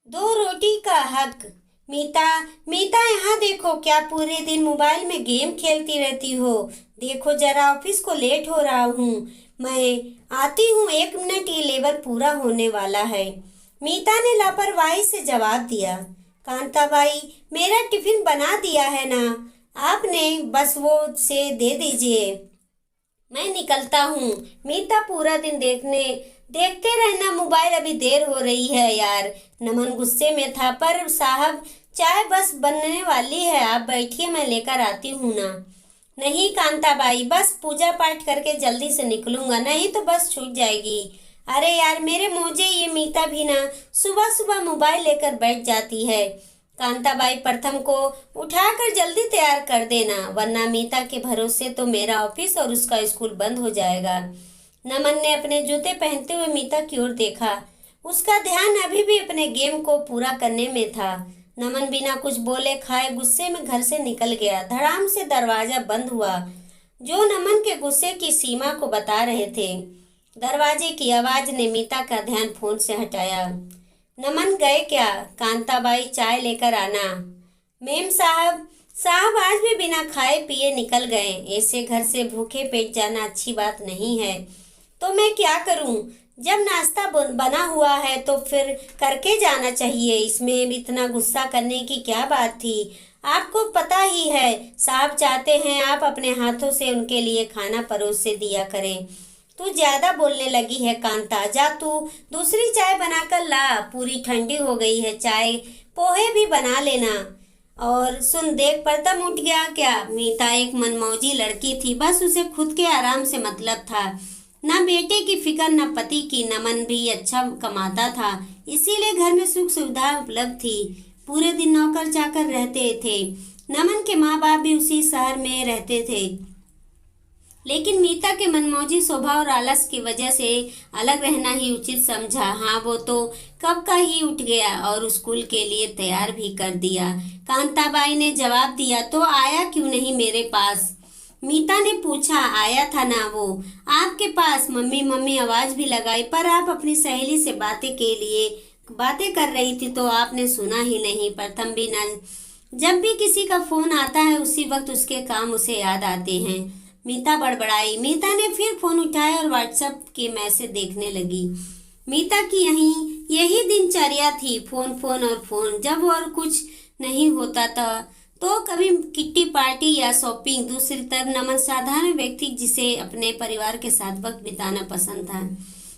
दो रोटी का हक। मीता, मीता यहाँ देखो, क्या पूरे दिन मोबाइल में गेम खेलती रहती हो? देखो जरा, ऑफिस को लेट हो रहा हूँ। मैं आती हूँ, 1 मिनट, ये लेबर पूरा होने वाला है। मीता ने लापरवाही से जवाब दिया। कांताबाई, मेरा टिफिन बना दिया है ना? आपने बस वो से दे दीजिए, मैं निकलता हूँ। मीता, पूरा दिन देखते रहना मोबाइल, अभी देर हो रही है यार। नमन गुस्से में था। पर साहब, चाय बस बनने वाली है, आप बैठिए, मैं लेकर आती हूँ ना। नहीं कांताबाई, बस पूजा पाठ करके जल्दी से निकलूंगा, नहीं तो बस छूट जाएगी। अरे यार मेरे मोजे, ये मीता भी ना सुबह सुबह मोबाइल लेकर बैठ जाती है। कांताबाई, प्रथम को उठाकर जल्दी तैयार कर देना, वरना मीता के भरोसे तो मेरा ऑफिस और उसका स्कूल बंद हो जाएगा। नमन ने अपने जूते पहनते हुए मीता की ओर देखा। उसका ध्यान अभी भी अपने गेम को पूरा करने में था। नमन बिना कुछ बोले खाए गुस्से में घर से निकल गया। धड़ाम से दरवाजा बंद हुआ, जो नमन के गुस्से की सीमा को बता रहे थे। दरवाजे की आवाज ने मीता का ध्यान फोन से हटाया। नमन गए क्या? कांताबाई, चाय लेकर आना। मेम साहब। साहब आज भी बिना खाए पिए निकल गए। ऐसे घर से भूखे पेट जाना अच्छी बात नहीं है। तो मैं क्या करूं? जब नाश्ता बना हुआ है तो फिर करके जाना चाहिए। इसमें इतना गुस्सा करने की क्या बात थी? आपको पता ही है, साहब चाहते हैं आप अपने हाथों से उनके लिए खाना परोस से दिया करें। तू ज्यादा बोलने लगी है कांता, जा तू दूसरी चाय बनाकर ला, पूरी ठंडी हो गई है चाय। पोहे भी बना लेना। और सुन, देख प्रथम उठ गया क्या? मीता एक मनमौजी लड़की थी, बस उसे खुद के आराम से मतलब था। ना बेटे की फिक्र न पति की। नमन भी अच्छा कमाता था, इसीलिए घर में सुख सुविधा उपलब्ध थी। पूरे दिन नौकर चाकर रहते थे। नमन के माँ बाप भी उसी शहर में रहते थे, लेकिन मीता के मनमौजी स्वभाव और आलस की वजह से अलग रहना ही उचित समझा। हाँ, वो तो कब का ही उठ गया और स्कूल के लिए तैयार भी कर दिया। कांताबाई ने जवाब दिया। तो आया क्यों नहीं मेरे पास? मीता ने पूछा। आया था ना वो आपके पास, मम्मी मम्मी आवाज भी लगाई, पर आप अपनी सहेली से बातें कर रही थी तो आपने सुना ही नहीं। प्रथम भी ना, जब भी किसी का फोन आता है उसी वक्त उसके काम उसे याद आते हैं। मीता बड़बड़ाई। मीता ने फिर फोन उठाया और व्हाट्सएप के मैसेज देखने लगी। मीता की यही दिनचर्या थी, फोन फोन और फोन। जब और कुछ नहीं होता था तो कभी किट्टी पार्टी या शॉपिंग। दूसरी तरफ नमन साधारण व्यक्ति जिसे अपने परिवार के साथ वक्त बिताना पसंद था।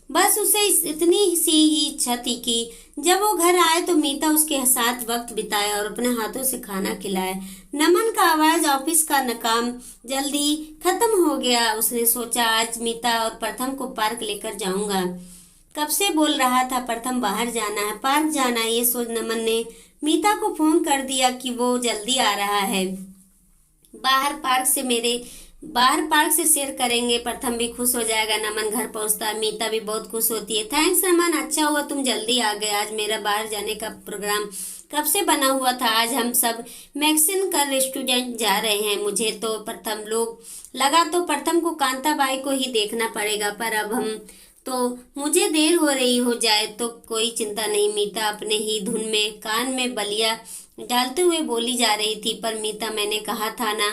बस उसे इतनी सी ही इच्छा थी कि जब वो घर आए तो मीता उसके साथ वक्त बिताए और अपने हाथों से खाना खिलाए। नमन का आवाज ऑफिस का काम जल्दी खत्म हो गया। उसने सोचा आज मीता और प्रथम को पार्क लेकर जाऊंगा। कब से बोल रहा था प्रथम बाहर जाना है, पार्क जाना है। ये सोच नमन ने मीता को फोन कर दिया कि वो जल्दी आ रहा है। बाहर पार्क से मेरे बाहर पार्क से शेयर करेंगे, प्रथम भी खुश हो जाएगा। नमन घर पहुंचता है, मीता भी बहुत खुश होती है। थैंक्स नमन, अच्छा हुआ तुम जल्दी आ गए। आज मेरा बाहर जाने का प्रोग्राम कब से बना हुआ था। आज हम सब मैक्सिन का रेस्टोरेंट जा रहे हैं। मुझे तो प्रथम लोग लगा तो प्रथम को कांताबाई को ही देखना पड़ेगा, पर अब हम तो मुझे देर हो रही हो जाए तो कोई चिंता नहीं। मीता अपने ही धुन में कान में बलिया डालते हुए बोली जा रही थी। पर मीता, मैंने कहा था ना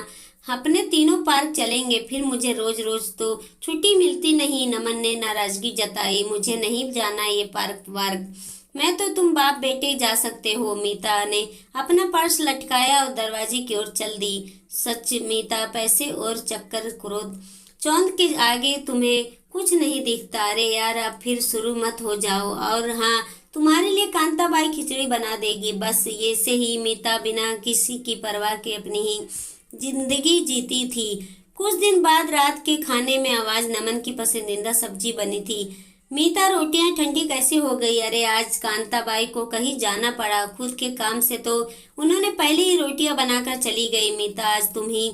अपने तीनों पार्क चलेंगे, फिर मुझे रोज रोज तो छुट्टी मिलती नहीं। नमन ने नाराजगी जताई। मुझे नहीं जाना ये पार्क वार्क, मैं तो तुम बाप बेटे जा सकते हो। मीता ने अपना पर्स लटकाया और दरवाजे की ओर चल दी। सच मीता, पैसे और चक्कर क्रोध चौंध के आगे तुम्हें कुछ नहीं दिखता। अरे यार, अब फिर शुरू मत हो जाओ। और हाँ, तुम्हारे लिए कांताबाई खिचड़ी बना देगी। बस ये से ही मीता बिना किसी की परवाह के अपनी ही जिंदगी जीती थी। कुछ दिन बाद रात के खाने में आवाज नमन की पसंदीदा सब्जी बनी थी। मीता, रोटियां ठंडी कैसी हो गई? अरे आज कांताबाई को कहीं जाना पड़ा, खुद के काम से तो उन्होंने पहले ही रोटियां बनाकर चली गई। मीता, आज तुम ही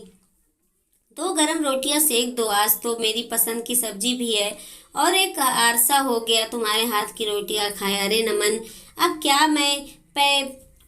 दो गरम रोटियां सेक दो, आज तो मेरी पसंद की सब्जी भी है और एक आरसा हो गया तुम्हारे हाथ की रोटियां खाए। अरे नमन, अब क्या मैं पे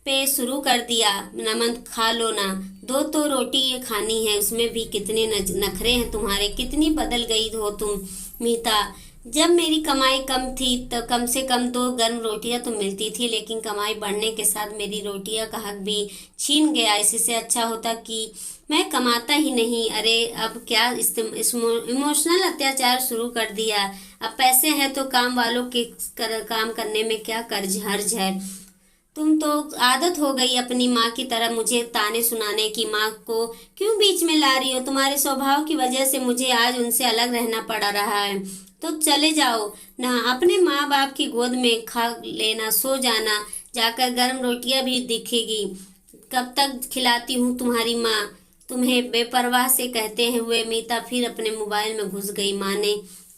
पे शुरू कर दिया। नमन, खा लो ना, दो तो रोटी ये खानी है, उसमें भी कितने नखरे हैं तुम्हारे, कितनी बदल गई हो तुम। मीता, जब मेरी कमाई कम थी तो कम से कम 2 गर्म रोटियां तो मिलती थी, लेकिन कमाई बढ़ने के साथ मेरी रोटियां का हक भी छीन गया। इससे अच्छा होता कि मैं कमाता ही नहीं। अरे अब क्या इमोशनल अत्याचार शुरू कर दिया। अब पैसे हैं तो काम वालों के काम करने में क्या कर्ज हर्ज है। तुम तो आदत हो गई अपनी माँ की तरह मुझे ताने सुनाने की। माँ को क्यों बीच में ला रही हो? तुम्हारे स्वभाव की वजह से मुझे आज उनसे अलग रहना पड़ रहा है। तो चले जाओ ना, अपने माँ बाप की गोद में खा लेना, सो जाना, जाकर गर्म रोटियां भी दिखेगी। कब तक खिलाती हूँ तुम्हारी माँ तुम्हें? बेपरवाह से कहते हैं हुए मीता फिर अपने मोबाइल में घुस गई। माँ ने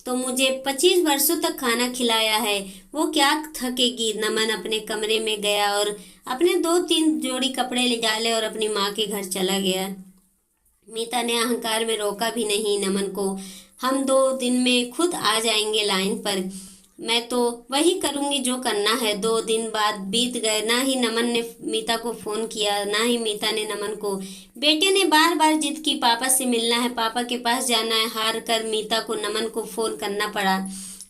तो मुझे 25 वर्षों तक खाना खिलाया है, वो क्या थकेगी। नमन अपने कमरे में गया और अपने 2-3 जोड़ी कपड़े ले डाले और अपनी माँ के घर चला गया। मीता ने अहंकार में रोका भी नहीं नमन को। हम 2 दिन में खुद आ जाएंगे लाइन पर। मैं तो वही करूंगी जो करना है। 2 दिन बाद बीत गए, ना ही नमन ने मीता को फोन किया, ना ही मीता ने नमन को। बेटे ने बार बार जिद की, पापा से मिलना है, पापा के पास जाना है। हार कर मीता को नमन को फोन करना पड़ा।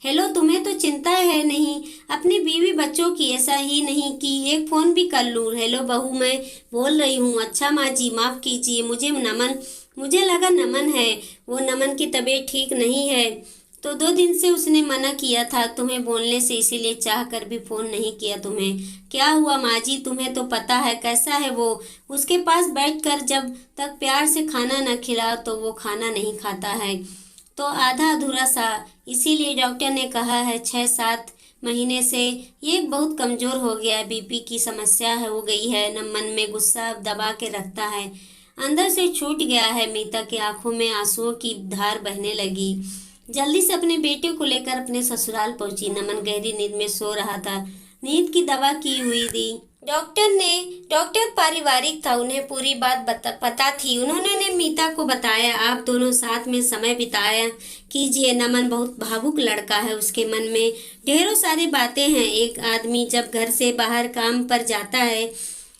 हेलो, तुम्हें तो चिंता है नहीं अपनी बीवी बच्चों की, ऐसा ही नहीं कि एक फोन भी कर लूं। हेलो बहू, मैं बोल रही हूँ। अच्छा माँ जी, माफ कीजिए, मुझे लगा नमन है। वो नमन की तबीयत ठीक नहीं है तो 2 दिन से उसने मना किया था तुम्हें बोलने से, इसीलिए चाह कर भी फोन नहीं किया तुम्हें। क्या हुआ माँ जी? तुम्हें तो पता है कैसा है वो। उसके पास बैठकर जब तक प्यार से खाना न खिलाओ तो वो खाना नहीं खाता है, तो आधा अधूरा सा। इसीलिए डॉक्टर ने कहा है 6-7 महीने से ये बहुत कमजोर हो गया है, बीपी की समस्या है हो गई है। न मन में गुस्सा दबा के रखता है, अंदर से छूट गया है। मीता की आंखों में आंसुओं की धार बहने लगी। जल्दी से अपने बेटे को लेकर अपने ससुराल पहुंची। नमन गहरी नींद में सो रहा था। नींद की दवा की हुई थी। डॉक्टर पारिवारिक था, उन्हें पूरी बात पता थी। उन्होंने मीता को बताया, आप दोनों साथ में समय बिताया कीजिए। नमन बहुत भावुक लड़का है, उसके मन में ढेरों सारी बातें हैं। एक आदमी जब घर से बाहर काम पर जाता है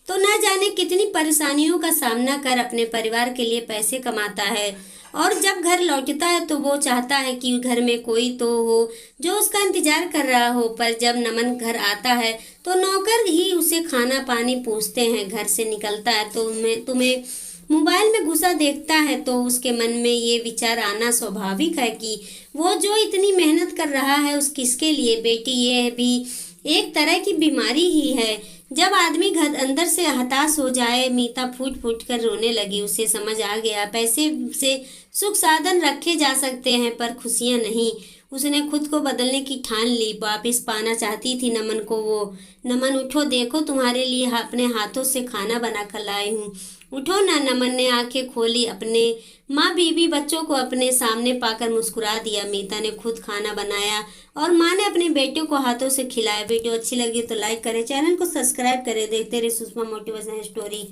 तो न जाने कितनी परेशानियों का सामना कर अपने परिवार के लिए पैसे कमाता है, और जब घर लौटता है तो वो चाहता है कि घर में कोई तो हो जो उसका इंतजार कर रहा हो। पर जब नमन घर आता है तो नौकर ही उसे खाना पानी पूछते हैं। घर से निकलता है तो तुम्हें मोबाइल में घुसा देखता है तो उसके मन में ये विचार आना स्वाभाविक है कि वो जो इतनी मेहनत कर रहा है उस किसके लिए। बेटी, ये भी एक तरह की बीमारी ही है। जब आदमी घर अंदर से हताश हो जाए। मीता फूट फूट कर रोने लगी। उसे समझ आ गया पैसे से सुख साधन रखे जा सकते हैं पर खुशियां नहीं। उसने खुद को बदलने की ठान ली, वापिस पाना चाहती थी नमन को वो। नमन उठो, देखो तुम्हारे लिए अपने हाथों से खाना बना कर लाई हूँ, उठो ना। नमन ने आंखें खोली, अपने माँ बीवी बच्चों को अपने सामने पाकर मुस्कुरा दिया। मीता ने खुद खाना बनाया और माँ ने अपने बेटे को हाथों से खिलाया। वीडियो अच्छी लगी तो लाइक करें, चैनल को सब्सक्राइब करें। देखते रहे सुषमा मोटिवेशनल स्टोरी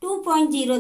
2.0।